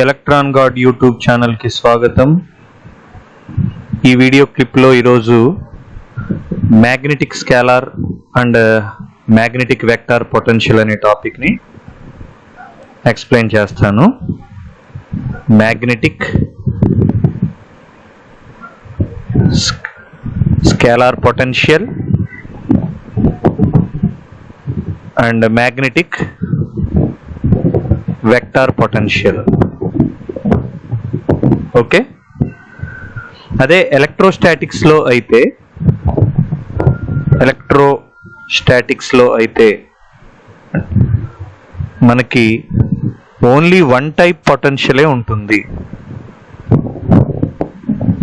Electron God YouTube ఛానల్కి స్వాగతం. ఈ వీడియో క్లిప్లో ఈరోజు magnetic scalar and magnetic vector potential అనే టాపిక్ని ఎక్స్ప్లెయిన్ చేస్తాను. Magnetic scalar potential and magnetic vector potential. Okay, అదే ఎలక్ట్రోస్టాటిక్స్ లో అయితే మనకి ఓన్లీ వన్ టైప్ పొటెన్షియలే ఉంటుంది.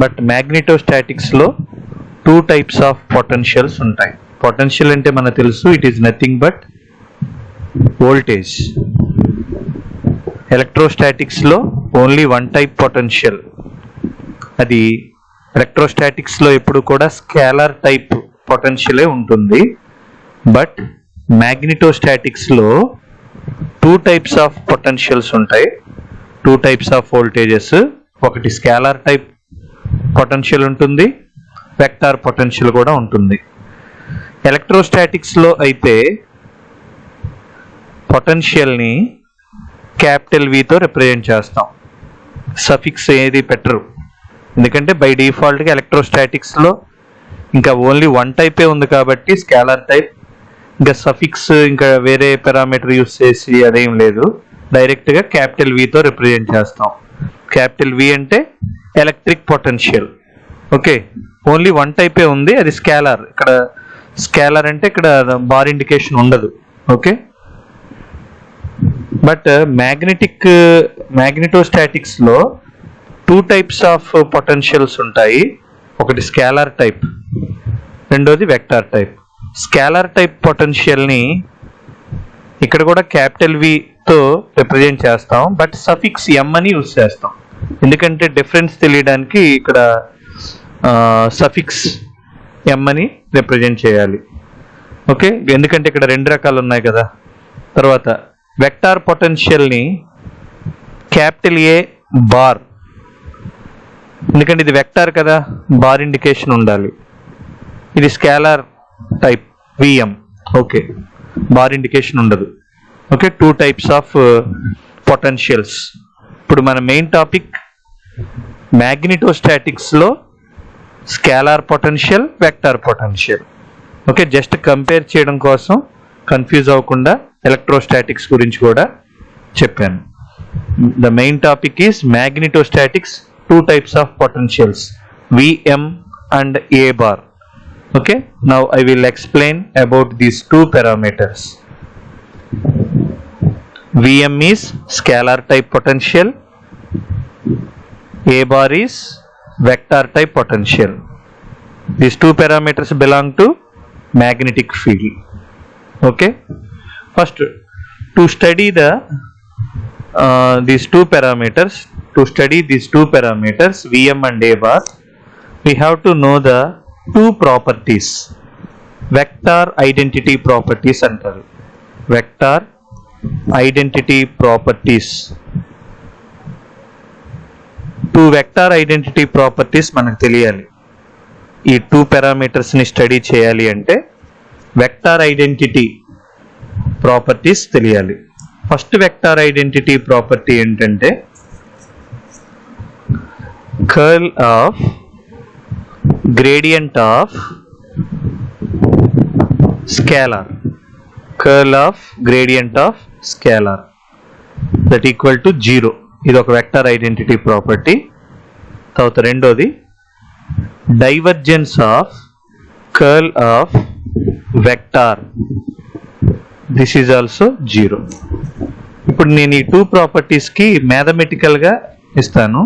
బట్ మ్యాగ్నెటోస్టాటిక్స్ లో టూ టైప్స్ ఆఫ్ పొటెన్షియల్స్ ఉంటాయి. పొటెన్షియల్ అంటే మనకు తెలుసు, it is nothing but voltage. Electrostatics లో ఓన్లీ వన్ టైప్ పొటెన్షియల్, అది ఎలక్ట్రోస్టాటిక్స్ లో ఎప్పుడు కూడా స్కేలార్ టైప్ పొటెన్షియలే ఉంటుంది. బట్ మ్యాగ్నెటోస్టాటిక్స్ లో టూ టైప్స్ ఆఫ్ పొటెన్షియల్స్ ఉంటాయి, టూ టైప్స్ ఆఫ్ వోల్టేజెస్. ఒకటి స్కేలార్ టైప్ పొటెన్షియల్ ఉంటుంది, వెక్టార్ పొటెన్షియల్ కూడా ఉంటుంది. ఎలక్ట్రోస్టాటిక్స్ లో అయితే పొటెన్షియల్ని క్యాపిటల్ వితో రిప్రజెంట్ చేస్తాం, సఫిక్స్ ఏది పెట్టరు. ఎందుకంటే బై డిఫాల్ట్గా ఎలక్ట్రోస్టాటిక్స్లో ఇంకా ఓన్లీ వన్ టైపే ఉంది కాబట్టి స్కేలార్ టైప్, ఇంకా సఫిక్స్ ఇంకా వేరే పారామీటర్ యూస్ చేసి అదేం లేదు, డైరెక్ట్గా క్యాపిటల్ వితో రిప్రజెంట్ చేస్తాం. క్యాపిటల్ వి అంటే electric potential. Okay, only one టైపే ఉంది, అది స్కేలార్. ఇక్కడ స్కేలార్ అంటే ఇక్కడ బార్ ఇండికేషన్ ఉండదు. ఓకే, బట్ మ్యాగ్నెటోస్టాటిక్స్ లో టూ టైప్స్ ఆఫ్ పొటెన్షియల్స్ ఉంటాయి. ఒకటి స్కేలార్ టైప్, రెండోది vector type. Scalar type potential ని ఇక్కడ కూడా క్యాపిటల్ వితో రిప్రజెంట్ చేస్తాం, బట్ సఫిక్స్ ఎం అని యూజ్ చేస్తాం. ఎందుకంటే డిఫరెన్స్ తెలియడానికి ఇక్కడ సఫిక్స్ ఎం అని రిప్రజెంట్ చేయాలి. ఓకే, ఎందుకంటే ఇక్కడ రెండు రకాలు ఉన్నాయి కదా. తర్వాత వెక్టార్ పొటెన్షియల్ ని క్యాపిటల్ ఏ బార్, ఎందుకంటే ఇది వెక్టార్ కదా, బార్ ఇండికేషన్ ఉండాలి. ఇది scalar type VM. Okay, bar indication ఉండదు. Okay, two types of potentials. ఇప్పుడు మన మెయిన్ టాపిక్ మ్యాగ్నెటోస్టాటిక్స్ లో scalar potential, vector potential. Okay, just compare చేయడం కోసం కన్ఫ్యూజ్ అవ్వకుండా ఎలక్ట్రోస్టాటిక్స్ గురించి కూడా చెప్పాను. The main topic is magnetostatics, two types of potentials, Vm and A bar. Okay, now I will explain about these two parameters. Vm is scalar type potential, A bar is vector type potential. These two parameters belong to magnetic field. Okay, first to study these two parameters, Vm and A bar, we have to know the two properties, vector identity properties antaru. Vector identity properties, two vector identity properties manaku teliyali. ఈ two parameters ని study చేయాలి అంటే vector identity properties తెలియాలి. First vector identity property ఏంటంటే curl of gradient of scalar, curl of gradient of scalar that equal to 0. ఇది ఒక vector identity property. తర్వాత రెండోది divergence of curl of vector, this is also 0. ఇప్పుడు నేను ఈ two ప్రాపర్టీస్కి మ్యాథమెటికల్గా ఇస్తాను.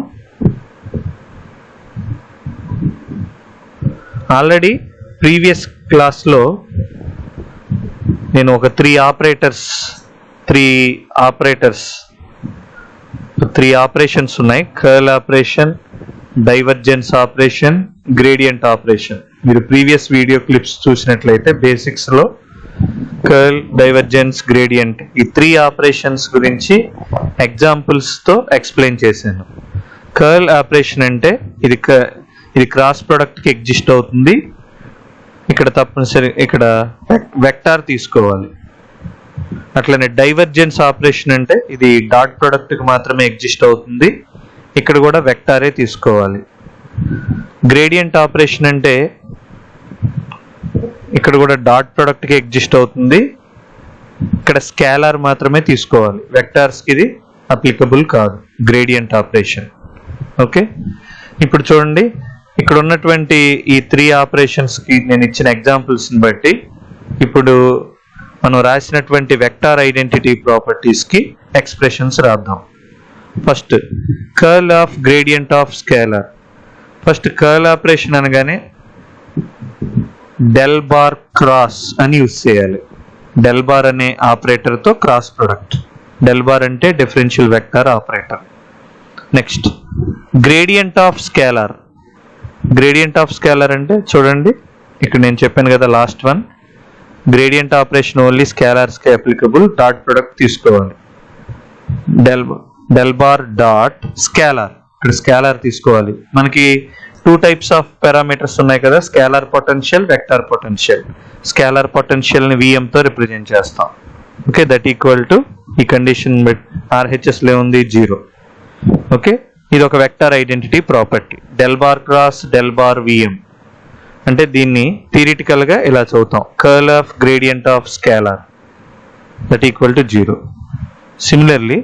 ఆల్రెడీ ప్రీవియస్ క్లాస్లో నేను ఒక త్రీ ఆపరేషన్స్ ఉన్నాయి. Curl operation, divergence operation, gradient operation. మీరు ప్రీవియస్ వీడియో క్లిప్స్ చూసినట్లయితే బేసిక్స్లో కర్ల్, డైవర్జెన్స్, గ్రేడియంట్ ఈ 3 ఆపరేషన్స్ గురించి ఎగ్జాంపుల్స్తో ఎక్స్ప్లెయిన్ చేశాను. కర్ల్ ఆపరేషన్ అంటే ఇది క్రాస్ ప్రోడక్ట్కి ఎగ్జిస్ట్ అవుతుంది. ఇక్కడ తప్పనిసరి ఇక్కడ వెక్టార్ తీసుకోవాలి. అట్లనే డైవర్జెన్స్ ఆపరేషన్ అంటే ఇది డాట్ ప్రోడక్ట్కి మాత్రమే ఎగ్జిస్ట్ అవుతుంది. ఇక్కడ కూడా వెక్టారే తీసుకోవాలి. గ్రేడియంట్ ఆపరేషన్ అంటే ఇక్కడ కూడా డాట్ ప్రోడక్ట్కి ఎగ్జిస్ట్ అవుతుంది. ఇక్కడ స్కేలార్ మాత్రమే తీసుకోవాలి. వెక్టార్స్కి ఇది అప్లికబుల్ కాదు గ్రేడియంట్ ఆపరేషన్. ఓకే, ఇప్పుడు చూడండి ఇక్కడ ఉన్నటువంటి ఈ 3 ఆపరేషన్స్కి నేను ఇచ్చిన ఎగ్జాంపుల్స్ని బట్టి ఇప్పుడు మనం రాసినటువంటి వెక్టార్ ఐడెంటిటీ ప్రాపర్టీస్కి ఎక్స్ప్రెషన్స్ రాద్దాం. First curl of gradient of scalar. First curl operation అనగానే డెల్ బార్ క్రాస్ అని యూజ్ చేయాలి. డెల్ బార్ అనే ఆపరేటర్తో క్రాస్ ప్రొడక్ట్. డెల్ బార్ అంటే differential vector operator. Next gradient of scalar. Gradient of scalar అంటే చూడండి ఇక్కడ నేను చెప్పాను కదా last one, gradient operation only స్కేలార్స్కి అప్లికబుల్. డాట్ ప్రొడక్ట్ తీసుకోవాలి. డెల్ బార్ డాట్ స్కేలార్, ఇక్కడ స్కేలార్ తీసుకోవాలి. మనకి 2 types ఆఫ్ పారామీటర్స్ ఉన్నాయి కదా, scalar potential, vector potential. Scalar పొటెన్షియల్ని విఎంతో రిప్రజెంట్ చేస్తాం. ఓకే, దట్ ఈక్వల్ టు ఈ కండిషన్ ఆర్హెచ్ఎస్లో ఉంది 0. ఓకే, ఇది ఒక vector identity property. Del bar cross del bar VM అంటే దీన్ని థియరిటికల్గా ఇలా చదువుతాం, curl of gradient of scalar that equal to 0. Similarly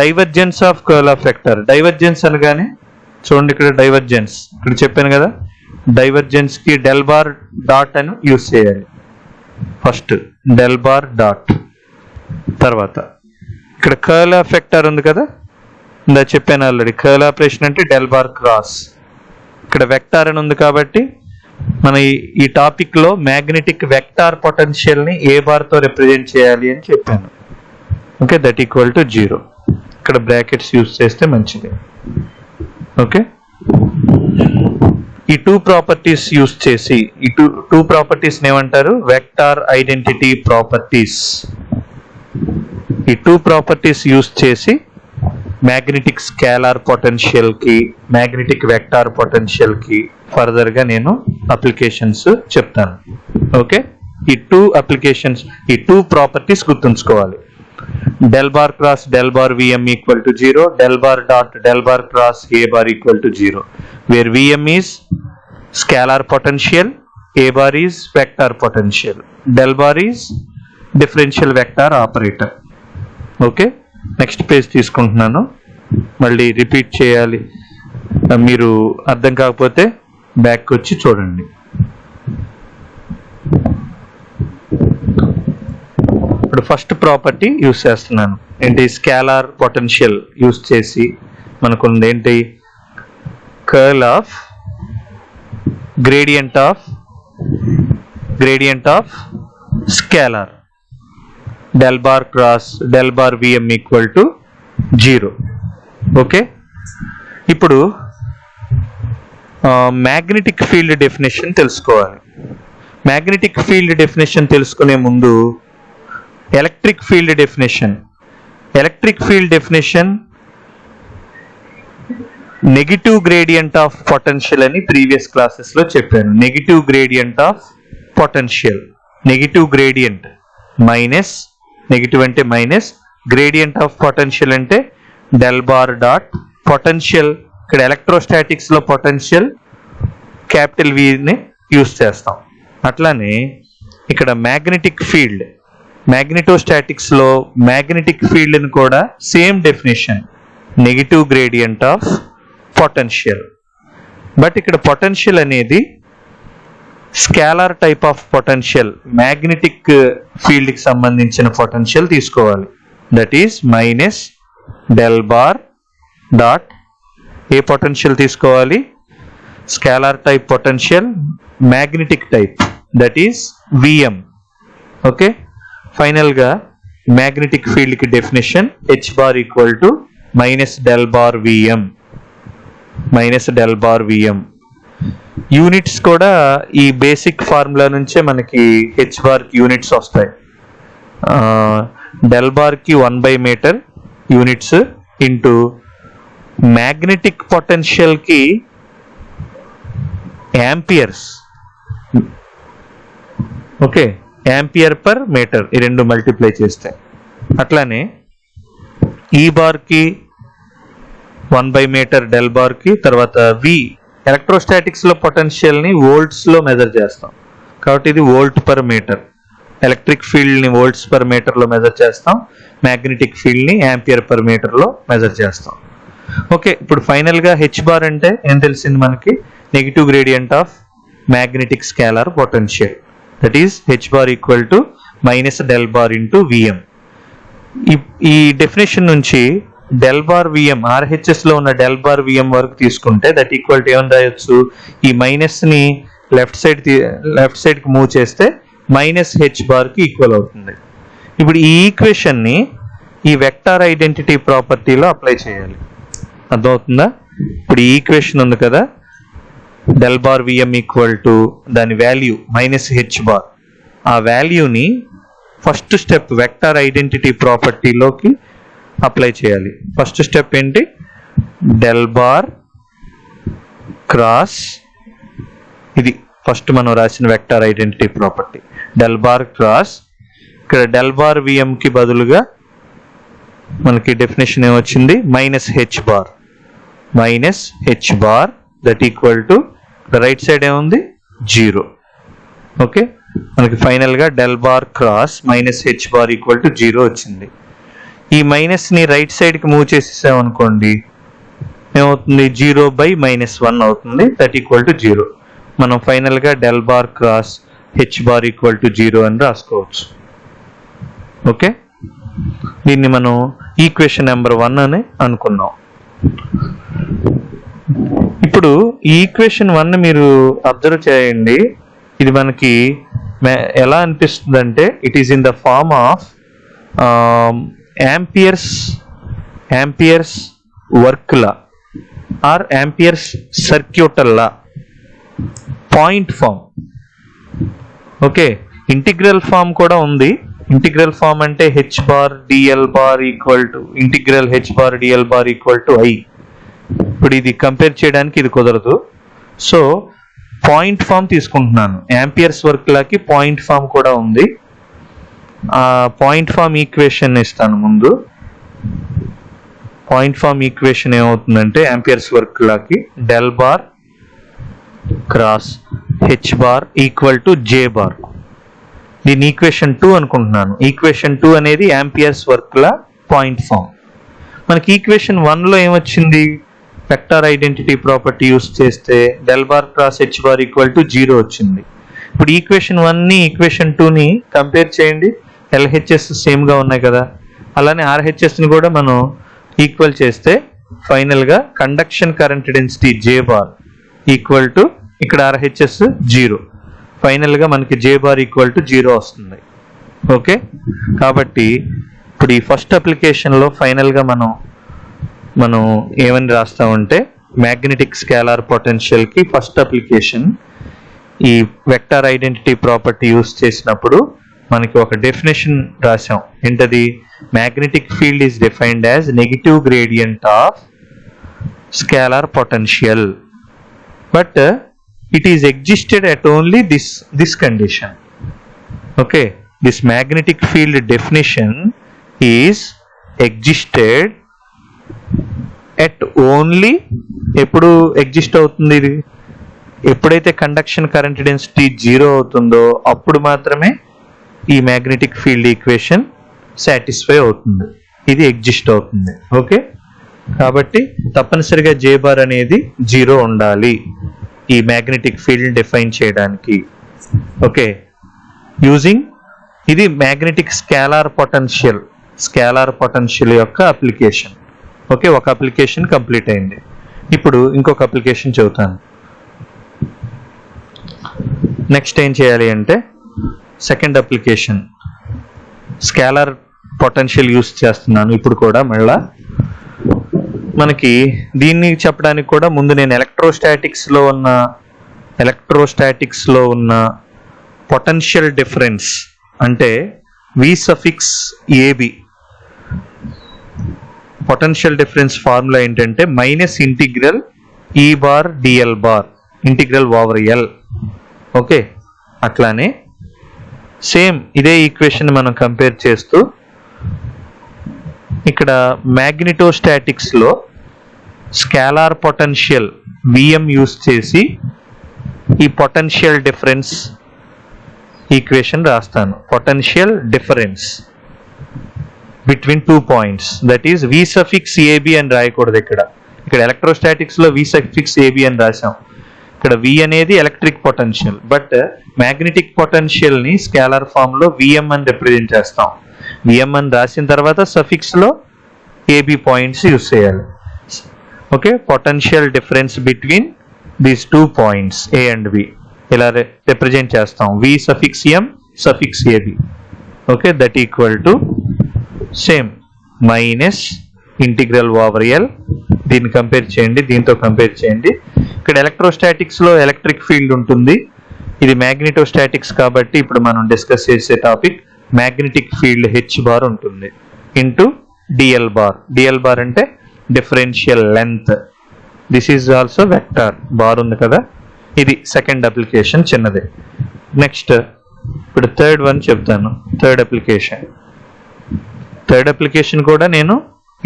divergence of curl of vector. Divergence అనగానే చూడండి ఇక్కడ డైవర్జెన్స్, ఇక్కడ చెప్పాను కదా, డైవర్జెన్స్కి డెల్ బార్ డాట్ అని యూజ్ చేయాలి. ఫస్ట్ డెల్ బార్ డాట్, తర్వాత ఇక్కడ కర్ల్ ఆఫ్ వెక్టార్ ఉంది కదా, ఇందా చెప్పాను ఆల్రెడీ, కర్ల్ ఆపరేషన్ అంటే డెల్ బార్ క్రాస్. ఇక్కడ వెక్టార్ అని ఉంది కాబట్టి మన ఈ టాపిక్లో మ్యాగ్నెటిక్ వెక్టార్ పొటెన్షియల్ని ఏ బార్తో రిప్రజెంట్ చేయాలి అని చెప్పాను. Okay, that equal to 0. ఇక్కడ బ్రాకెట్స్ యూజ్ చేస్తే మంచిది. ఓకే, ఈ 2 ప్రాపర్టీస్ యూజ్ చేసి ఈ టూ ప్రాపర్టీస్ ఏమంటారు, వెక్టార్ ఐడెంటిటీ ప్రాపర్టీస్. ఈ 2 ప్రాపర్టీస్ యూజ్ చేసి మ్యాగ్నెటిక్ స్కేలార్ పొటెన్షియల్ కి, మ్యాగ్నెటిక్ వెక్టార్ పొటెన్షియల్ కి ఫర్దర్ గా నేను అప్లికేషన్స్ చెప్తాను. ఓకే, ఈ 2 అప్లికేషన్స్, ఈ 2 ప్రాపర్టీస్ గుర్తుంచుకోవాలి. Del bar cross del bar VM equal to 0, del bar dot del bar cross A bar equal to 0, where VM is scalar potential, A bar is vector potential, del bar is differential vector operator. Okay, next page తీసుకుంటున్నాను, మళ్ళీ repeat చేయాలి. మీరు అర్థం కాకపోతే back వచ్చి చూడండి. ఇప్పుడు first property use చేస్తున్నాను ఏంటి, స్కేలార్ పొటెన్షియల్ యూజ్ చేసి మనకు ఏంటి, curl of gradient of scalar del bar cross del bar VM equal to 0. Okay, ఇప్పుడు మ్యాగ్నెటిక్ ఫీల్డ్ డెఫినేషన్ తెలుసుకోవాలి. మ్యాగ్నెటిక్ ఫీల్డ్ డెఫినేషన్ తెలుసుకునే ముందు electric field definition negative gradient of potential అని ప్రీవియస్ క్లాసెస్ లో చెప్పాను. Negative gradient of potential, negative gradient minus, negative అంటే minus, gradient of potential అంటే del bar dot potential. ఇక్కడ electrostatics లో పొటెన్షియల్ క్యాపిటల్ విని యూజ్ చేస్తాం. అట్లానే ఇక్కడ మ్యాగ్నెటిక్ ఫీల్డ్, మ్యాగ్నెటోస్టాటిక్స్ లో మ్యాగ్నెటిక్ ఫీల్డ్ ని కూడా same definition, negative gradient of potential. But ఇక్కడ పొటెన్షియల్ అనేది scalar type of potential, magnetic field కి సంబంధించిన పొటెన్షియల్ తీసుకోవాలి. That is minus del bar dot A potential తీసుకోవాలి, scalar type potential, magnetic type, that is VM. Okay, final గా magnetic field కి definition H bar equal to minus del bar VM. Units కూడా ఈ basic formula నుంచే మనకి H బార్కి units వస్తాయి. Del బార్కి 1/మీటర్ యూనిట్స్ ఇంటూ మ్యాగ్నెటిక్ పొటెన్షియల్కి amperes. Okay, ampere per meter, ఈ రెండు మల్టిప్లై చేస్తే. అట్లానే ఈ బార్కి 1/మీటర్ డెల్ బార్కి, తర్వాత వి ఎలక్ట్రోస్టాటిక్స్లో పొటెన్షియల్ని వోల్ట్స్లో మెజర్ చేస్తాం కాబట్టి ఇది వోల్ట్ పర్ మీటర్. ఎలక్ట్రిక్ ఫీల్డ్ని వోల్ట్స్ పర్ మీటర్లో మెజర్ చేస్తాం, మ్యాగ్నెటిక్ ఫీల్డ్ని యాంపియర్ పర్ మీటర్లో మెజర్ చేస్తాం. ఓకే, ఇప్పుడు ఫైనల్గా హెచ్ బార్ అంటే ఏం తెలిసింది మనకి? Negative gradient of magnetic scalar potential, that is H bar equal to minus del bar into VM. ఈ డెఫినేషన్ నుంచి డెల్ బార్ విఎం, ఆర్హెచ్ఎస్ లో ఉన్న డెల్ బార్ విఎం వరకు తీసుకుంటే దట్ ఈక్వల్ టు ఏమని రాయొచ్చు? ఈ మైనస్ ని లెఫ్ట్ సైడ్ కి మూవ్ చేస్తే మైనస్ హెచ్ బార్ కి ఈక్వల్ అవుతుంది. ఇప్పుడు ఈ ఈక్వేషన్ ని ఈ వెక్టార్ ఐడెంటిటీ ప్రాపర్టీలో అప్లై చేయాలి. అర్థమవుతుందా? ఇప్పుడు ఈ ఈక్వేషన్ ఉంది కదా, del bar VM equal to దాని వాల్యూ మైనస్ హెచ్ బార్, ఆ వాల్యూని ఫస్ట్ స్టెప్ వెక్టార్ ఐడెంటిటీ ప్రాపర్టీలోకి అప్లై చేయాలి. ఫస్ట్ స్టెప్ ఏంటి? డెల్ బార్ క్రాస్, ఇది ఫస్ట్ మనం రాసిన vector identity property, del bar cross. ఇక్కడ డెల్ బార్ విఎం కి బదులుగా మనకి డెఫినేషన్ ఏమొచ్చింది? Minus H bar that equal to right side ఏముంది? 0. ఓకే, మనకి ఫైనల్ గా del bar cross minus H bar equal to 0 వచ్చింది. ఈ మైనస్ ని రైట్ సైడ్ కి మూవ్ చేసేసాం అనుకోండి, ఏమవుతుంది? 0/-1 అవుతుంది, దట్ ఈక్వల్ టు 0. మనం ఫైనల్ గా del bar cross H bar equal to 0 అని రాసుకోవచ్చు. ఓకే, దీన్ని మనం ఈక్వేషన్ నెంబర్ 1 అని అనుకున్నాం. ఇప్పుడు ఈ ఈక్వేషన్ 1 మీరు అబ్జర్వ్ చేయండి. ఇది మనకి ఎలా అనిపిస్తుంది అంటే, it is in the form of ampere's work law or ampere's circuital law, point form. Okay, integral form కూడా ఉంది. ఇంటిగ్రల్ ఫామ్ అంటే H bar DL bar equal to integral H bar DL bar equal to I. ఇప్పుడు ఇది compare చేయడానికి ఇది కుదరదు, so point form తీసుకుంటున్నాను. Ampere's work లాకి పాయింట్ ఫామ్ కూడా ఉంది. ఆ పాయింట్ ఫామ్ ఈక్వేషన్ ఇస్తాను ముందు. పాయింట్ ఫామ్ ఈక్వేషన్ ఏమవుతుందంటే, ampere's work లాకి del bar cross H bar equal to J bar. దీన్ని ఈక్వేషన్ 2 అనుకుంటున్నాను. ఈక్వేషన్ 2 అనేది amperes work law point form. మనకి ఈక్వేషన్ 1లో ఏమొచ్చింది? వెక్టార్ ఐడెంటిటీ ప్రాపర్టీ యూస్ చేస్తే del bar cross H bar equal to 0 వచ్చింది. ఇప్పుడు ఈక్వేషన్ 1ని ఈక్వేషన్ 2ని కంపేర్ చేయండి. ఎల్హెచ్ఎస్ సేమ్ గా ఉన్నాయి కదా, అలానే ఆర్హెచ్ఎస్ ని కూడా మనం ఈక్వల్ చేస్తే ఫైనల్ గా conduction current density J bar equal to, ఇక్కడ ఆర్హెచ్ఎస్ 0, ఫైనల్ గా మనకి జే బార్ ఈక్వల్ టు 0 వస్తుంది. ఓకే, కాబట్టి ఇప్పుడు ఈ ఫస్ట్ అప్లికేషన్ లో ఫైనల్ గా మనం ఏమని రాస్తామంటే, మ్యాగ్నెటిక్ స్కేలార్ పొటెన్షియల్ కి ఫస్ట్ అప్లికేషన్ ఈ వెక్టార్ ఐడెంటిటీ ప్రాపర్టీ యూస్ చేసినప్పుడు మనకి ఒక డెఫినేషన్ రాసాం. ఏంటది? Magnetic field is defined as negative gradient of scalar potential, but it is existed at only this condition. Okay, this magnetic field definition is existed at only, ఎప్పుడు exist అవుతుంది ఇది? ఎప్పుడైతే conduction current density 0 అవుతుందో అప్పుడు మాత్రమే ఈ magnetic field equation satisfy అవుతుంది, ఇది ఎగ్జిస్ట్ అవుతుంది. ఓకే, కాబట్టి తప్పనిసరిగా జే బార్ అనేది 0 ఉండాలి ఈ మ్యాగ్నెటిక్ ఫీల్డ్ డిఫైన్ చేయడానికి. ఓకే, యూజింగ్ ఇది మ్యాగ్నెటిక్ స్కేలార్ పొటెన్షియల్ యొక్క అప్లికేషన్. ఓకే, ఒక అప్లికేషన్ కంప్లీట్ అయింది. ఇప్పుడు ఇంకొక అప్లికేషన్ చెబుతాను. నెక్స్ట్ ఏం చేయాలి అంటే, second application scalar potential use చేస్తున్నాను ఇప్పుడు కూడా. మళ్ళా మనకి దీన్ని చెప్పడానికి కూడా ముందు నేను ఎలక్ట్రోస్టాటిక్స్ లో ఉన్న ఎలక్ట్రోస్టాటిక్స్ లో ఉన్న పొటెన్షియల్ డిఫరెన్స్ అంటే V suffix AB. Potential difference formula ఏంటంటే minus integral E bar DL bar integral over L. Okay, అట్లానే సేమ్ ఇదే ఈక్వేషన్ మనం కంపేర్ చేస్తూ ఇక్కడ మ్యాగ్నెటోస్టాటిక్స్ లో స్కేలార్ పొటెన్షియల్ విఎం యూస్ చేసి ఈ పొటెన్షియల్ డిఫరెన్స్ ఈక్వేషన్ రాస్తాను. Potential difference between 2 points, that is V suffix AB అని రాయకూడదు. ఇక్కడ ఎలక్ట్రోస్టాటిక్స్ లో వి సఫిక్స్ ఏబి అని రాసాం. ఇక్కడ వి అనేది electric potential, but magnetic potential ని స్కేలార్ ఫామ్ లో విఎం అని రిప్రజెంట్ చేస్తాం. విఎం అని రాసిన తర్వాత సఫిక్స్ లో ఏబి పాయింట్స్ యూస్ చేయాలి. Okay, potential difference between these 2 points A and B ఇలా రిప్రజెంట్ చేస్తాం. V suffix M suffix AB. Okay, that equal to same minus integral over L. దీన్ని కంపేర్ చేయండి, దీంతో కంపేర్ చేయండి. ఇక్కడ ఎలక్ట్రోస్టాటిక్స్ లో ఎలక్ట్రిక్ ఫీల్డ్ ఉంటుంది, ఇది మ్యాగ్నెటోస్టాటిక్స్ కాబట్టి ఇప్పుడు మనం డిస్కస్ చేసే topic magnetic field H bar ఉంటుంది into DL bar. DL bar అంటే differential length. This is also vector. Bar ఉంది కదా, ఇది సెకండ్ అప్లికేషన్ చిన్నది. నెక్స్ట్ ఇప్పుడు థర్డ్ వన్ చెప్తాను. థర్డ్ అప్లికేషన్ కూడా నేను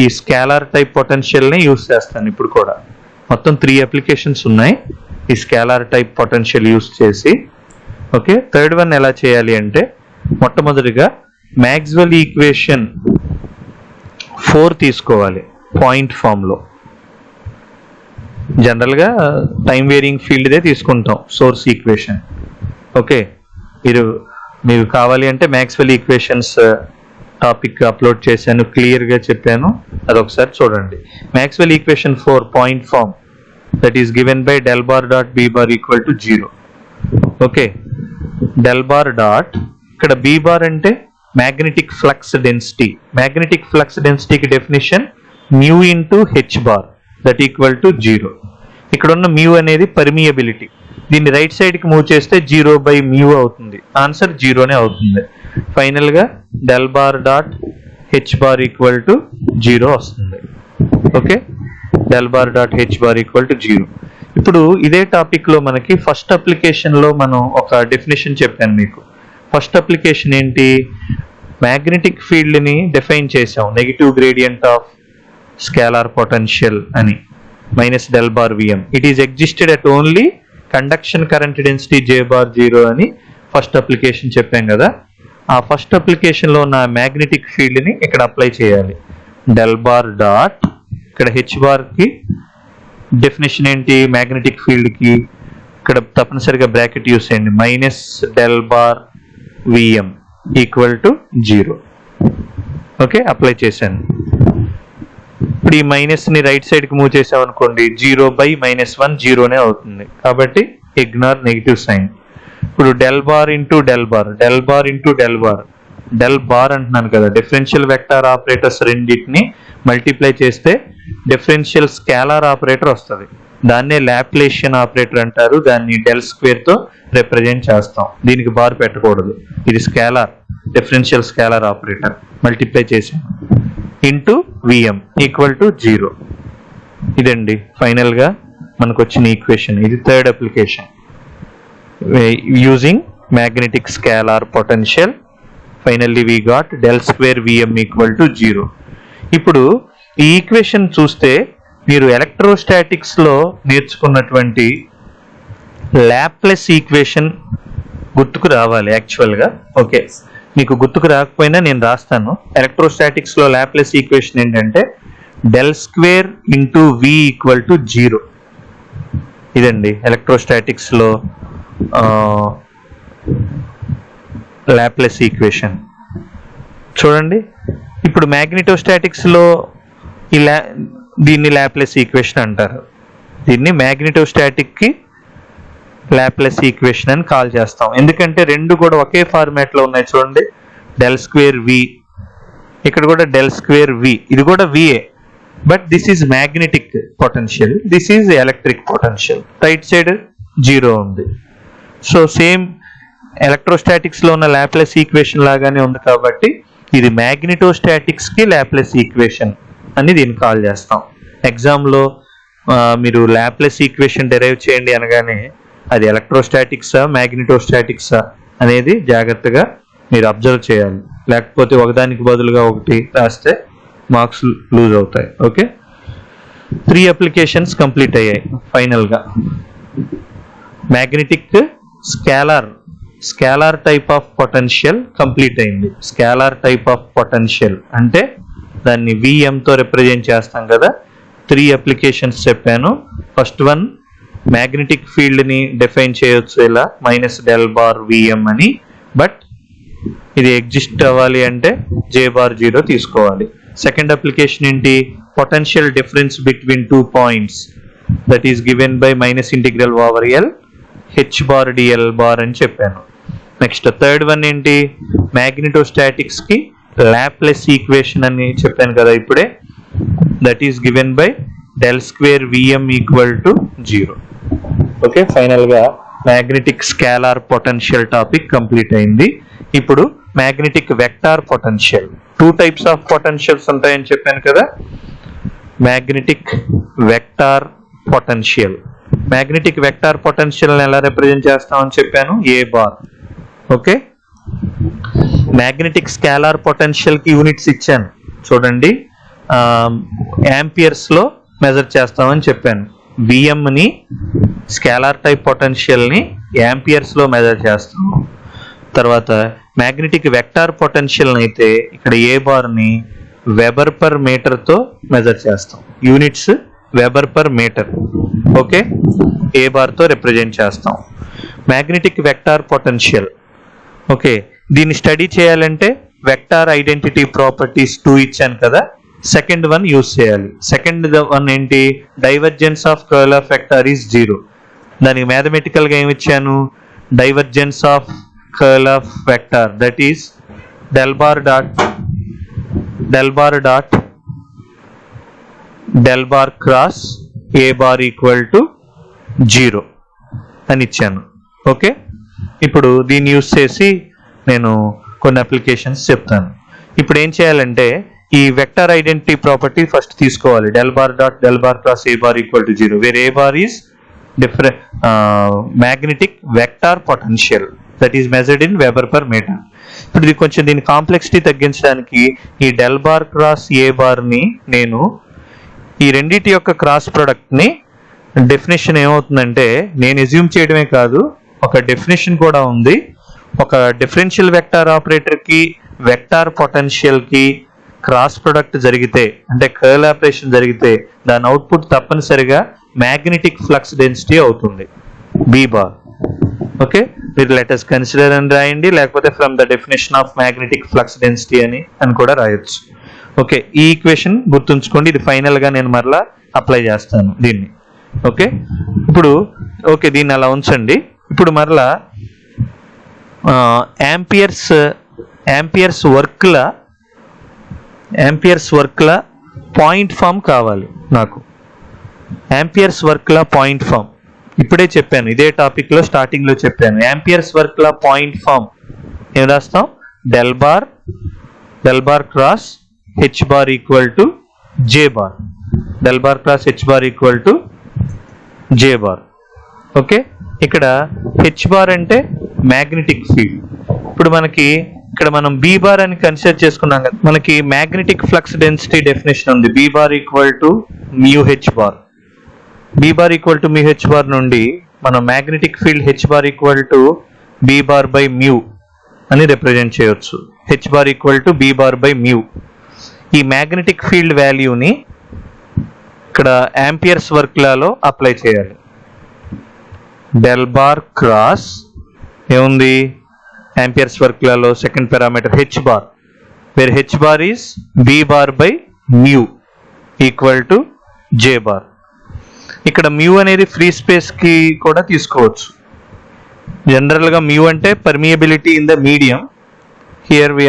ఈ స్కేలార్ టైప్ పొటెన్షియల్ ని యూస్ చేస్తాను. ఇప్పుడు కూడా మొత్తం 3 అప్లికేషన్స్ ఉన్నాయి ఈ స్కేలార్ టైప్ పొటెన్షియల్ యూస్ చేసి. ఓకే, థర్డ్ వన్ ఎలా చేయాలి అంటే మొట్టమొదటిగా మ్యాక్స్వెల్ ఈక్వేషన్ 4 తీసుకోవాలి పాయింట్ ఫామ్ లో. జనరల్ గా టైం వేరియింగ్ ఫీల్డ్ దే తీసుకుంటాం సోర్స్ ఈక్వేషన్. ఓకే, మీరు కావాలి అంటే మ్యాక్స్వెల్ ఈక్వేషన్స్ టాపిక్ అప్లోడ్ చేశాను, క్లియర్ గా చెప్పాను, అదొకసారి చూడండి. Maxwell equation 4 point form that is given by del bar dot B bar equal to 0. Okay, del bar dot ఇక్కడ బి బార్ అంటే magnetic flux density. Magnetic flux డెన్సిటీకి definition mu into H bar that equal to 0. ఇక్కడ ఉన్న mu అనేది permeability. దీన్ని right side కి move చేస్తే 0 by mu అవుతుంది. ఆన్సర్ 0నే అవుతుంది. ఫైనల్ గా del bar dot H bar equal to 0 వస్తుంది. Okay, del bar dot H bar equal to 0. ఇప్పుడు ఇదే టాపిక్ లో మనకి ఫస్ట్ అప్లికేషన్ లో మనం ఒక డెఫినేషన్ చెప్పాను మీకు. ఫస్ట్ అప్లికేషన్ ఏంటి? మ్యాగ్నెటిక్ ఫీల్డ్ ని డిఫైన్ చేసాం, negative gradient of scalar potential అని minus del bar VM. It is existed at only conduction current density J bar 0 అని ఫస్ట్ అప్లికేషన్ చెప్పాం కదా. ఆ ఫస్ట్ అప్లికేషన్ లో ఉన్న మ్యాగ్నెటిక్ ఫీల్డ్ ని ఇక్కడ అప్లై చేయాలి. డెల్ బార్ డాట్ ఇక్కడ హెచ్ బార్ కి డెఫినేషన్ ఏంటి? మ్యాగ్నెటిక్ ఫీల్డ్ కి ఇక్కడ తప్పనిసరిగా బ్రాకెట్ యూస్ చేయండి, minus del bar VM equal to 0. Okay, apply చేశాను. ఇప్పుడు ఈ మైనస్ ని రైట్ సైడ్ కి మూవ్ చేసాం అనుకోండి, 0 బై -1 0నే అవుతుంది. కాబట్టి ఇగ్నోర్ నెగిటివ్ సైన్. ఇప్పుడు del bar into del bar, del bar into del bar, del bar అంటున్నాను కదా, డిఫరెన్షియల్ వెక్టార్ ఆపరేటర్స్ రెండింటిని మల్టిప్లై చేస్తే డిఫరెన్షియల్ స్కేలార్ ఆపరేటర్ వస్తుంది. దాన్నే లాప్లేషియన్ ఆపరేటర్ అంటారు. దాన్ని డెల్ స్క్వేర్ తో రిప్రజెంట్ చేస్తాం. దీనికి బార్ పెట్టకూడదు, ఇది scalar, differential scalar operator. Multiply చేసాం ఇంటూ విఎం ఈక్వల్ టు 0. ఇదండి ఫైనల్ గా మనకు వచ్చిన ఈక్వేషన్. ఇది third application using magnetic scalar potential. Finally we got del square VM equal to 0. ఇప్పుడు ఈ ఈక్వేషన్ చూస్తే మీరు ఎలక్ట్రోస్టాటిక్స్ లో నేర్చుకున్నటువంటి లాప్లేస్ ఈక్వేషన్ గుర్తుకు రావాలి యాక్చువల్ గా. ఓకే, మీకు గుర్తుకు రాకపోయినా నేను రాస్తాను. ఎలక్ట్రోస్టాటిక్స్ లో లాప్లేస్ ఈక్వేషన్ ఏంటంటే del square into V equal to 0. ఇదండి ఎలక్ట్రోస్టాటిక్స్ లో లాప్లేస్ ఈక్వేషన్. చూడండి, ఇప్పుడు మ్యాగ్నెటోస్టాటిక్స్ లో దీన్ని లాప్లేస్ ఈక్వేషన్ అంటారు. దీన్ని మ్యాగ్నెటోస్టాటిక్ కి లాప్లేస్ ఈక్వేషన్ అని కాల్ చేస్తాం. ఎందుకంటే రెండు కూడా ఒకే ఫార్మాట్ లో ఉన్నాయి. చూడండి, డెల్ స్క్వేర్ వి, ఇక్కడ కూడా డెల్ స్క్వేర్ వి, ఇది కూడా VA, but this is magnetic potential, this is electric potential. Right side 0 ఉంది. సో సేమ్ ఎలక్ట్రోస్టాటిక్స్లో ఉన్న లాప్లేస్ ఈక్వేషన్ లాగానే ఉంది కాబట్టి ఇది మ్యాగ్నెటోస్టాటిక్స్కి లాప్లేస్ ఈక్వేషన్ అని దీన్ని కాల్ చేస్తాం. ఎగ్జామ్లో మీరు లాప్లేస్ ఈక్వేషన్ డెరైవ్ చేయండి అనగానే అది ఎలక్ట్రోస్టాటిక్సా మ్యాగ్నెటోస్టాటిక్సా అనేది జాగ్రత్తగా మీరు అబ్జర్వ్ చేయాలి. లేకపోతే ఒకదానికి బదులుగా ఒకటి రాస్తే మార్క్స్ లూజ్ అవుతాయి. ఓకే, 3 అప్లికేషన్స్ కంప్లీట్ అయ్యాయి. ఫైనల్గా magnetic scalar type of potential complete అయింది. స్కేలార్ టైప్ ఆఫ్ పొటెన్షియల్ అంటే దాన్ని విఎంతో రిప్రజెంట్ చేస్తాం కదా. 3 అప్లికేషన్స్ చెప్పాను. ఫస్ట్ వన్, మ్యాగ్నెటిక్ ఫీల్డ్ని డిఫైన్ చేయొచ్చు ఇలా -del Vm అని. బట్ ఇది ఎగ్జిస్ట్ అవ్వాలి అంటే J⁻0 తీసుకోవాలి. సెకండ్ అప్లికేషన్ ఏంటి? Potential difference between 2 points that is given by -∫L h⁻dl అని చెప్పాను. నెక్స్ట్ థర్డ్ వన్ ఏంటి? మ్యాగ్నెటోస్టాటిక్స్ కి లాప్లేస్ ఈక్వేషన్ అని చెప్పాను కదా ఇప్పుడే, that is given by ∇2 Vm = 0. Okay, final గా magnetic scalar potential topic complete అయింది. ఇప్పుడు magnetic vector potential. 2 types of potentials ఉంటాయని చెప్పాను కదా. Magnetic vector potential. Magnetic vector potential ఎలా రిప్రజెంట్ చేస్తామని చెప్పాను, A⁻. Okay, magnetic scalar potential కి యూనిట్స్ ఇచ్చాను చూడండి. యాంపియర్స్ లో మెజర్ చేస్తామని చెప్పాను. Vm ని స్కేలార్ టైప్ పొటెన్షియల్ ని యాంపియర్స్ లో మెజర్ చేస్తాము. తర్వాత మ్యాగ్నెటిక్ వెక్టార్ పొటెన్షియల్ అయితే ఇక్కడ A⁻ ని వెబర్ పర్ మీటర్ తో మెజర్ చేస్తాం. Units weber per metre. Okay, A⁻ తో రిప్రజెంట్ చేస్తాం మ్యాగ్నెటిక్ వెక్టార్ పొటెన్షియల్. ఓకే, దీన్ని స్టడీ చేయాలంటే వెక్టార్ ఐడెంటిటీ ప్రాపర్టీస్ 2 ఇచ్చాను కదా. సెకండ్ వన్ యూజ్ చేయాలి. సెకండ్ వన్ ఏంటి? Divergence of curl of vector is 0. దానికి మ్యాథమెటికల్ గా ఏమి ఇచ్చాను? Divergence of curl of vector that is del bar cross A⁻ = 0 అని ఇచ్చాను. ఓకే, ఇప్పుడు దీన్ని యూజ్ చేసి నేను కొన్ని అప్లికేషన్స్ చెప్తాను. ఇప్పుడు ఏం చేయాలంటే ఈ వెక్టర్ ఐడెంటిటీ ప్రాపర్టీ ఫస్ట్ తీసుకోవాలి. del bar cross A⁻ = 0 where A⁻ is different magnetic vector potential that is measured in Weber per meter. ఇప్పుడు ఇది కొంచెం దీని కాంప్లెక్సిటీ తగ్గించడానికి ఈ del bar cross A⁻ ని నేను ఈ రెండింటి యొక్క క్రాస్ ప్రొడక్ట్ ని డెఫినేషన్ ఏమవుతుందంటే, నేను అజ్యూమ్ చేయడమే కాదు ఒక డెఫినేషన్ కూడా ఉంది. ఒక డిఫరెన్షియల్ వెక్టార్ ఆపరేటర్ కి వెక్టార్ పొటెన్షియల్ కి క్రాస్ ప్రొడక్ట్ జరిగితే అంటే కర్ల్ ఆపరేషన్ జరిగితే దాని అవుట్పుట్ తప్పనిసరిగా మ్యాగ్నెటిక్ ఫ్లక్స్ డెన్సిటీ అవుతుంది, B⁻. ఓకే, మీరు లెటర్స్ కన్సిడర్ అని రాయండి, లేకపోతే from the definition of magnetic flux density అని కూడా రాయొచ్చు. ఓకే, ఈ ఈక్వేషన్ గుర్తుంచుకోండి. ఇది ఫైనల్ గా నేను మరలా అప్లై చేస్తాను దీన్ని. ఓకే, ఇప్పుడు ఓకే దీన్ని అలా ఉంచండి. ఇప్పుడు మరలా యాంపియర్స్ వర్క్ల పాయింట్ ఫామ్ కావాలి నాకు. యాంపియర్స్ వర్క్ల పాయింట్ ఫామ్ ఇప్పుడే చెప్పాను, ఇదే టాపిక్ లో స్టార్టింగ్ లో చెప్పాను. యాంపియర్స్ వర్క్ల పాయింట్ ఫామ్ ఏం రాస్తాం? del bar cross h⁻ = J⁻. del bar cross h⁻ = J⁻. Okay, ఇక్కడ h⁻ అంటే మ్యాగ్నెటిక్ ఫీల్డ్. ఇప్పుడు మనకి ఇక్కడ మనం B⁻ అని కన్సిడర్ చేసుకున్నాం కదా. మనకి మ్యాగ్నెటిక్ ఫ్లక్స్ డెన్సిటీ డెఫినేషన్ ఉంది. B⁻ = μh⁻. B⁻ = μh⁻ నుండి మనం మ్యాగ్నెటిక్ ఫీల్డ్ h⁻ = B⁻/μ అని రిప్రజెంట్ చేయొచ్చు. h⁻ = B⁻/μ. ఈ మ్యాగ్నెటిక్ ఫీల్డ్ వాల్యూని ఇక్కడ యాంపియర్స్ వర్క్లలో అప్లై చేయాలి. del bar క్రాస్ ఏముంది? యాంపియర్స్ వర్క్లలో second parameter h⁻, where h⁻ is B⁻/μ = J⁻. ఇక్కడ μ అనేది ఫ్రీ స్పేస్ కి కూడా తీసుకోవచ్చు. జనరల్ గా μ అంటే permeability in the medium. Here we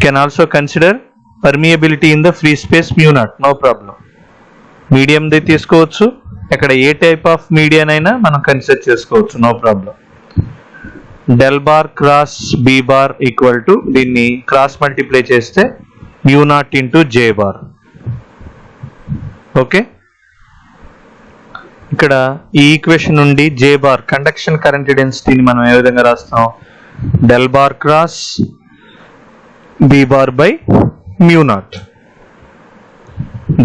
can also consider permeability in the free space μ0, no problem. మీడియంది తీసుకోవచ్చు, ఇక్కడ ఏ టైప్ ఆఫ్ మీడియానైనా మనం కన్సిడర్ చేసుకోవచ్చు, no problem. Del bar cross B bar equal to, దీన్ని క్రాస్ మల్టిప్లై చేస్తే mu naught into J bar. Okay, ఇక్కడ ఈ ఈక్వేషన్ నుండి జే బార్ కండక్షన్ కరెంట్ డెన్సిటీని మనం ఏ విధంగా రాస్తాం? Del bar cross B bar by mu not.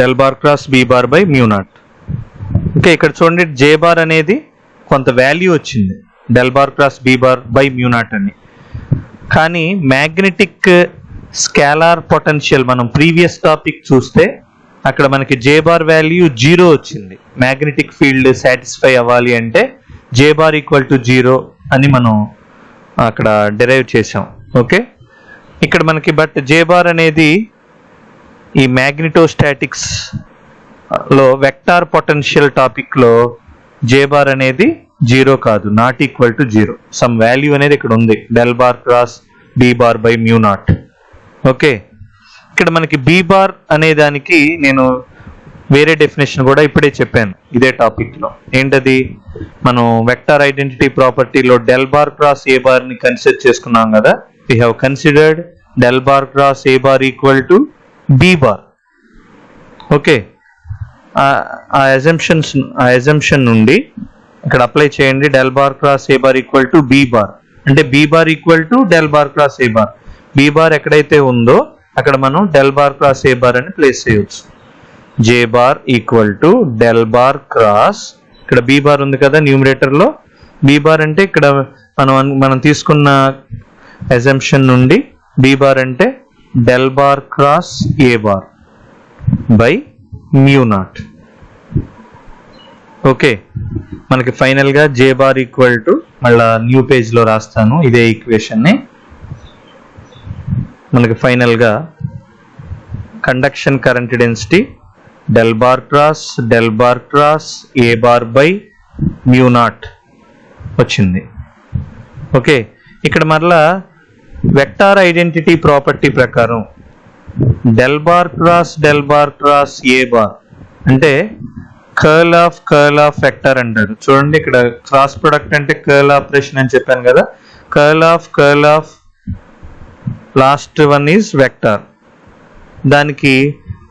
Del bar cross B bar by mu naught. Okay, ఇక్కడ చూడండి జే బార్ అనేది కొంత వాల్యూ వచ్చింది del bar cross B bar by mu naught అని. కానీ మ్యాగ్నెటిక్ స్కేలార్ పొటెన్షియల్ మనం previous topic చూస్తే అక్కడ మనకి జే బార్ వాల్యూ 0 వచ్చింది. మ్యాగ్నెటిక్ ఫీల్డ్ సాటిస్ఫై అవ్వాలి అంటే జే బార్ ఈక్వల్ టు 0 అని మనం అక్కడ డిరైవ్ చేసాం. ఓకే, ఇక్కడ మనకి బట్ జే బార్ అనేది ఈ మ్యాగ్నెటోస్టాటిక్స్ లో వెక్టార్ పొటెన్షియల్ టాపిక్ లో జే బార్ అనేది 0 కాదు, not equal to 0. Some value అనేది ఇక్కడ ఉంది, del bar cross B bar by mu naught. Okay, ఇక్కడ మనకి బి బార్ అనే దానికి నేను వేరే డెఫినేషన్ కూడా ఇప్పుడే చెప్పాను ఇదే టాపిక్ లో. ఏంటది? మనం వెక్టార్ ఐడెంటిటీ ప్రాపర్టీలో del bar cross A bar ని కన్సిడర్ చేసుకున్నాం కదా. We have considered del bar cross A bar equal to B bar. Okay, ఆ అజంప్షన్ నుండి ఇక్కడ అప్లై చేయండి. Del bar cross A bar equal to B bar అంటే B bar equal to del bar cross A bar. B bar ఎక్కడైతే ఉందో అక్కడ మనం del bar cross A bar అని ప్లేస్ చేయవచ్చు. J bar equal to del bar cross, ఇక్కడ B bar ఉంది కదా న్యూమరేటర్ లో. బి బార్ అంటే ఇక్కడ మనం తీసుకున్న అజంప్షన్ నుండి బి బార్ అంటే del bar cross A bar by mu naught. Okay, మనకి ఫైనల్ గా జే బార్ ఈక్వల్ టు, మళ్ళా న్యూ పేజ్ లో రాస్తాను ఇదే ఈక్వేషన్ ని. మనకి ఫైనల్ గా conduction current density del bar cross A bar by mu naught వచ్చింది. ఓకే, ఇక్కడ మరలా వెక్టార్ ఐడెంటిటీ ప్రాపర్టీ ప్రకారం del bar cross A bar అంటే కర్ల్ ఆఫ్ వెక్టార్ అంటారు. చూడండి ఇక్కడ క్రాస్ ప్రొడక్ట్ అంటే కర్ల్ ఆపరేషన్ అని చెప్పాను కదా. Curl of last one is vector. దానికి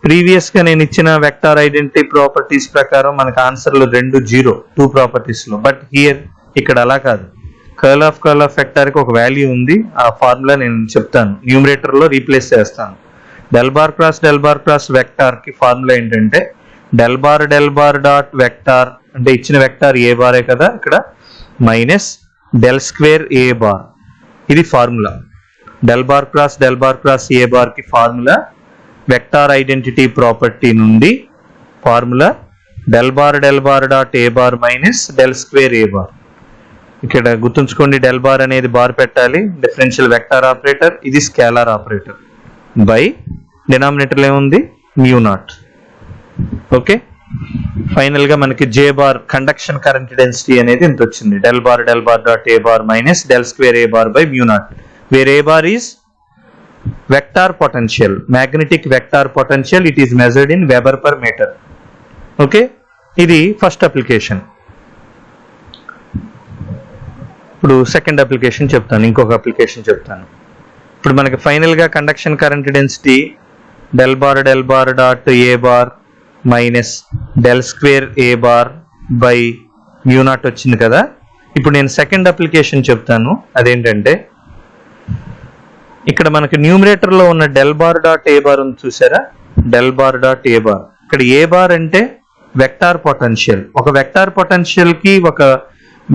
ప్రీవియస్ గా నేను ఇచ్చిన వెక్టార్ ఐడెంటిటీ ప్రాపర్టీస్ ప్రకారం మనకు ఆన్సర్లు 2 ప్రాపర్టీస్ లో. బట్ హియర్ ఇక్కడ అలా కాదు. కర్ల్ ఆఫ్ వెక్టార్ కి ఒక వాల్యూ ఉంది, ఆ ఫార్ములా నేను చెప్తాను, న్యూమరేటర్ లో రీప్లేస్ చేస్తాను. డెల్ బార్ క్రాస్ వెక్టార్ కి ఫార్ములా ఏంటంటే డెల్ బార్ డాట్ వెక్టార్ అంటే ఇచ్చిన వెక్టార్ ఏ బారే కదా ఇక్కడ, minus del square A bar. ఇది formula. Del bar cross A bar కి ఫార్ములా వెక్టార్ ఐడెంటిటీ ప్రాపర్టీ నుండి formula del bar dot A bar minus del square A bar. ఇక్కడ గుర్తుంచుకోండి, del bar అనేది బార్ పెట్టాలి, డిఫరెన్షియల్ వెక్టార్ ఆపరేటర్, ఇది scalar operator, by denominator ఏముంది mu naught. Okay, final గా మనకి J bar conduction current density అనేది ఎంత వచ్చింది? Del bar dot A bar minus del square A bar by mu naught, where A bar is vector potential, magnetic vector potential. It is measured in weber per metre. Okay, ఇది first application. ఇప్పుడు second application చెప్తాను, ఇంకొక application చెప్తాను. ఇప్పుడు మనకి final గా conduction current density del bar dot A bar minus del square A bar by mu naught వచ్చింది కదా. ఇప్పుడు నేను సెకండ్ అప్లికేషన్ చెప్తాను. అదేంటంటే ఇక్కడ మనకి న్యూమరేటర్ లో ఉన్న del bar dot A bar ఉంది చూసారా, del bar dot A bar. ఇక్కడ ఏ బార్ అంటే వెక్టార్ పొటెన్షియల్. ఒక వెక్టార్ పొటెన్షియల్ కి ఒక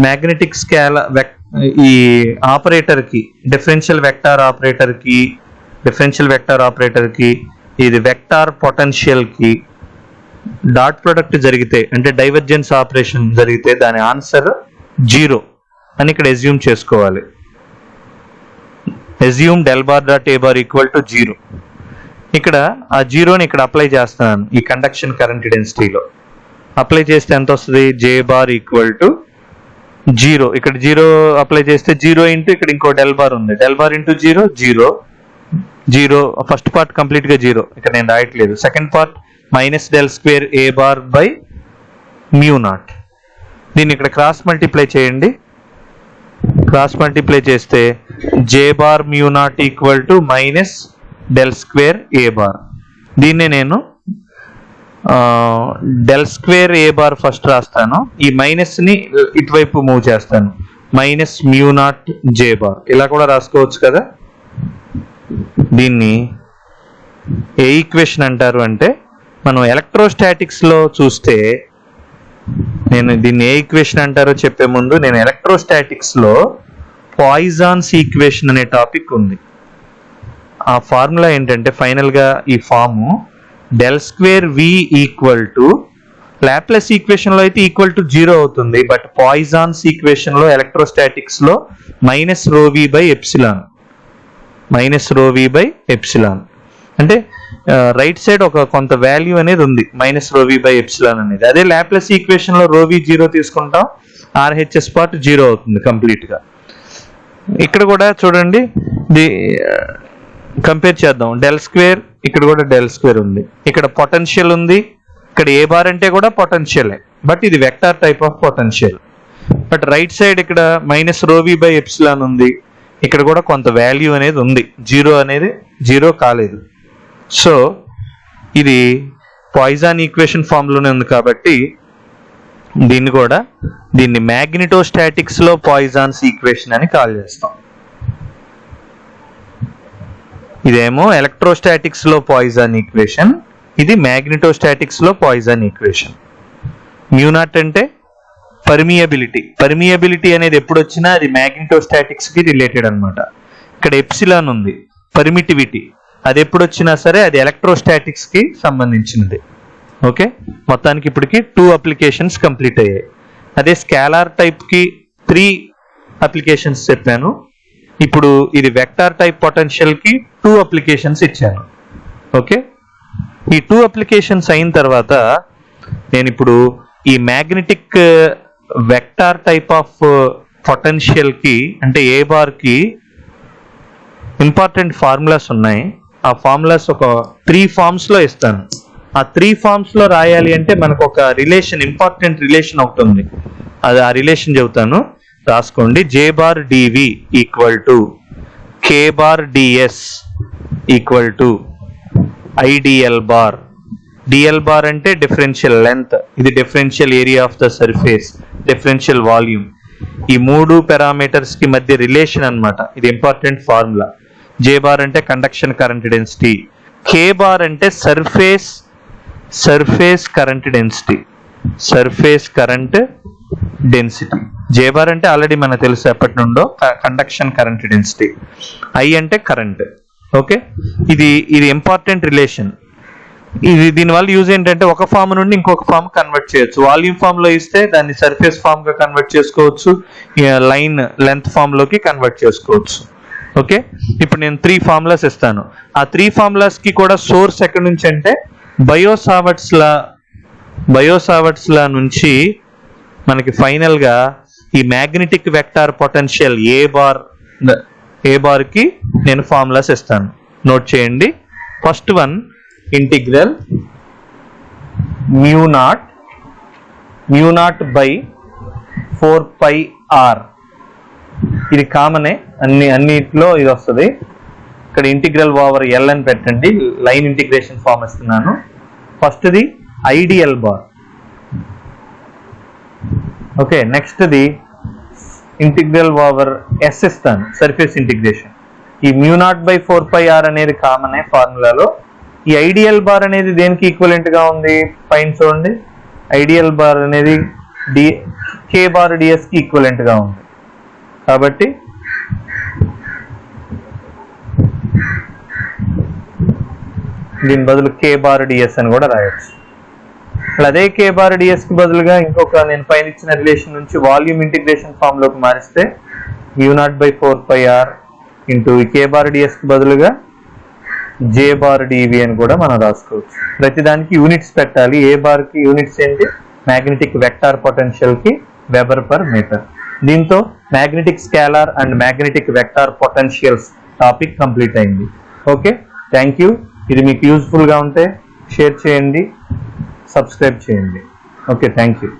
మ్యాగ్నెటిక్ స్కేల్ ఈ ఆపరేటర్ కి డిఫరెన్షియల్ వెక్టార్ ఆపరేటర్ కి ఇది వెక్టార్ పొటెన్షియల్ కి డాట్ ప్రొడక్ట్ జరిగితే అంటే డైవర్జెన్స్ ఆపరేషన్ జరిగితే దాని ఆన్సర్ 0 అని ఇక్కడ ఎస్యూమ్ చేసుకోవాలి. Assume del bar dot A bar equal to 0. ఇక్కడ ఆ 0ని ఇక్కడ అప్లై చేస్తున్నాను ఈ కండక్షన్ కరెంట్ డెన్సిటీలో. అప్లై చేస్తే ఎంత వస్తుంది? J bar equal to 0. ఇక్కడ 0 అప్లై చేస్తే 0 ఇంటూ ఇక్కడ ఇంకో డెల్ బార్ ఉంది, del bar into 0 0. First part complete గా 0, ఇక్కడ నేను రాయట్లేదు. Second part minus del square A bar by mu naught. దీన్ని ఇక్కడ క్రాస్ మల్టిప్లై చేయండి. క్రాస్ మల్టిప్లై చేస్తే J bar mu naught equal to minus del square A bar. దీన్నే నేను del square A bar first రాస్తాను, ఈ మైనస్ని ఇటువైపు మూవ్ చేస్తాను, మైనస్ మ్యూ నాట్ జే బార్. ఇలా కూడా రాసుకోవచ్చు కదా. దీన్ని ఏ ఈక్వేషన్ అంటారు అంటే, మనం ఎలక్ట్రోస్టాటిక్స్లో చూస్తే, నేను దీన్ని ఏ ఈక్వేషన్ అంటారో చెప్పే ముందు నేను ఎలక్ట్రోస్టాటిక్స్లో పాయిజాన్స్ ఈక్వేషన్ అనే టాపిక్ ఉంది. ఆ ఫార్ములా ఏంటంటే ఫైనల్గా ఈ form del square V equal to Laplace ఈక్వేషన్లో అయితే ఈక్వల్ టు 0 అవుతుంది, బట్ పాయిజాన్స్ ఈక్వేషన్లో ఎలక్ట్రోస్టాటిక్స్లో మైనస్ రో వి బై ఎప్సిలాన్, మైనస్ రో వి బై ఎప్సిలాన్ అంటే రైట్ సైడ్ ఒక కొంత వాల్యూ అనేది ఉంది, మైనస్ రో వి బై ఎప్సిలాన్ అనేది. అదే లాప్లేస్ ఈక్వేషన్లో రో వి 0 తీసుకుంటాం, ఆర్హెచ్ఎస్ పార్ట్ 0 అవుతుంది కంప్లీట్గా. ఇక్కడ కూడా చూడండి, కంపేర్ చేద్దాం. డెల్ స్క్వేర్, ఇక్కడ కూడా డెల్ స్క్వేర్ ఉంది, ఇక్కడ పొటెన్షియల్ ఉంది, ఇక్కడ ఏ బార్ అంటే కూడా పొటెన్షియలే, బట్ ఇది vector type of potential. But right side ఇక్కడ మైనస్ రో వి బై ఎప్సిలాన్ ఉంది, ఇక్కడ కూడా కొంత వాల్యూ అనేది ఉంది, 0 అనేది 0 కాలేదు. సో ఇది పాయిజాన్ ఈక్వేషన్ ఫామ్లోనే ఉంది కాబట్టి దీన్ని మ్యాగ్నెటోస్టాటిక్స్ లో పాయిజాన్స్ ఈక్వేషన్ అని కాల్ చేస్తాం. ఇదేమో ఎలక్ట్రోస్టాటిక్స్ లో పాయిజాన్ ఈక్వేషన్, ఇది మ్యాగ్నెటోస్టాటిక్స్ లో పాయిజాన్ ఈక్వేషన్. మ్యూ నాట్ అంటే పర్మియబిలిటీ. పర్మియబిలిటీ అనేది ఎప్పుడు వచ్చినా అది మ్యాగ్నెటోస్టాటిక్స్ కి రిలేటెడ్ అనమాట. ఇక్కడ ఎప్సిలాన్ ఉంది, పర్మిటివిటీ, అది ఎప్పుడు వచ్చినా సరే అది ఎలక్ట్రోస్టాటిక్స్ కి సంబంధించినది. ఓకే, మొత్తానికి ఇప్పటికి 2 అప్లికేషన్స్ కంప్లీట్ అయ్యాయి. అదే స్కేలార్ టైప్ కి 3 అప్లికేషన్స్ చెప్పాను. ఇప్పుడు ఇది వెక్టార్ టైప్ పొటెన్షియల్ కి 2 అప్లికేషన్స్ ఇచ్చాను. ఓకే, ఈ 2 అప్లికేషన్స్ అయిన తర్వాత నేను ఇప్పుడు ఈ magnetic vector type of potential కి అంటే ఏ బార్ కి ఇంపార్టెంట్ ఫార్ములాస్ ఉన్నాయి. ఆ ఫార్ములాస్ ఒక 3 ఫార్మ్స్ లో ఇస్తాను. ఆ 3 ఫార్మ్స్ లో రాయాలి అంటే మనకు ఒక రిలేషన్, ఇంపార్టెంట్ రిలేషన్ ఒకటి ఉంది, అది ఆ రిలేషన్ చెబుతాను, రాసుకోండి. J bar dv equal to K bar ds equal to I dl bar. DL bar అంటే డిఫరెన్షియల్ లెంత్, ఇది differential area of the surface, differential volume. ఈ 3 పారామీటర్స్ కి మధ్య రిలేషన్ అన్నమాట, ఇది ఇంపార్టెంట్ ఫార్ములా. జే బార్ అంటే conduction current density, K bar అంటే surface current density, surface current density. J bar అంటే ఆల్రెడీ మనకు తెలుసు ఎప్పటి నుండో, కండక్షన్ కరెంట్ డెన్సిటీ. ఐ అంటే కరెంట్. ఓకే, ఇది ఇంపార్టెంట్ రిలేషన్. దీనివల్ల యూజ్ ఏంటంటే ఒక ఫామ్ నుండి ఇంకొక ఫామ్ కన్వర్ట్ చేయొచ్చు. వాల్యూమ్ ఫామ్ లో ఇస్తే దాన్ని సర్ఫేస్ ఫామ్ గా కన్వర్ట్ చేసుకోవచ్చు, లైన్ లెంత్ ఫామ్ లోకి కన్వర్ట్ చేసుకోవచ్చు. ఓకే, ఇప్పుడు నేను 3 ఫార్ములాస్ ఇస్తాను. ఆ 3 ఫార్ములాస్ కి కూడా సోర్స్ ఎక్కడి నుంచి అంటే బయోసావర్ట్స్ లా నుంచి మనకి ఫైనల్ గా ఈ magnetic vector potential A bar కి నేను ఫార్ములాస్ ఇస్తాను. నోట్ చేయండి. First one integral mu naught by 4πr. ఇది కామనే, అన్నిట్లో ఇది వస్తుంది. ఇక్కడ ఇంటిగ్రల్ ఓవర్ ఎల్ అని పెట్టండి, లైన్ ఇంటిగ్రేషన్ ఫామ్ ఇస్తున్నాను. ఫస్ట్ది ఐడియల్ బార్. ఓకే, నెక్స్ట్ది ఇంటిగ్రల్ ఓవర్ ఎస్ ఇస్తాను, సర్ఫేస్ ఇంటిగ్రేషన్. ఈ మ్యూ నాట్ బై 4πr అనేది కామనే ఫార్ములాలో. ఈ ఐడియల్ బార్ అనేది దేనికి ఈక్వలెంట్ గా ఉంది పైన చూడండి. ఐడియల్ బార్ అనేది కే బార్ డిఎస్ కి ఈక్వలెంట్ గా ఉంది. కాబట్టి దీని బదులు కే బార్ డిఎస్ అని కూడా రాయొచ్చు. అదే కే బార్ డిఎస్ కి బదులుగా ఇంకొక నేను పైన ఇచ్చిన రిలేషన్ నుంచి వాల్యూమ్ ఇంటిగ్రేషన్ ఫామ్ లోకి మారిస్తే mu naught by 4πr into K bar DS కి బదులుగా జే బార్ డివి అని కూడా మనం రాసుకోవచ్చు. ప్రతిదానికి యూనిట్స్ పెట్టాలి. ఏ బార్ కి యూనిట్స్ ఏంటి? మ్యాగ్నెటిక్ వెక్టార్ పొటెన్షియల్ కి వెబర్ పర్ మీటర్. దీంతో magnetic scalar and magnetic vector potentials topic complete అయింది. Okay, thank you. ఇది మీకు యూజ్ఫుల్ గా ఉంటే షేర్ చేయండి, సబ్స్క్రైబ్ చేయండి. Okay, thank you.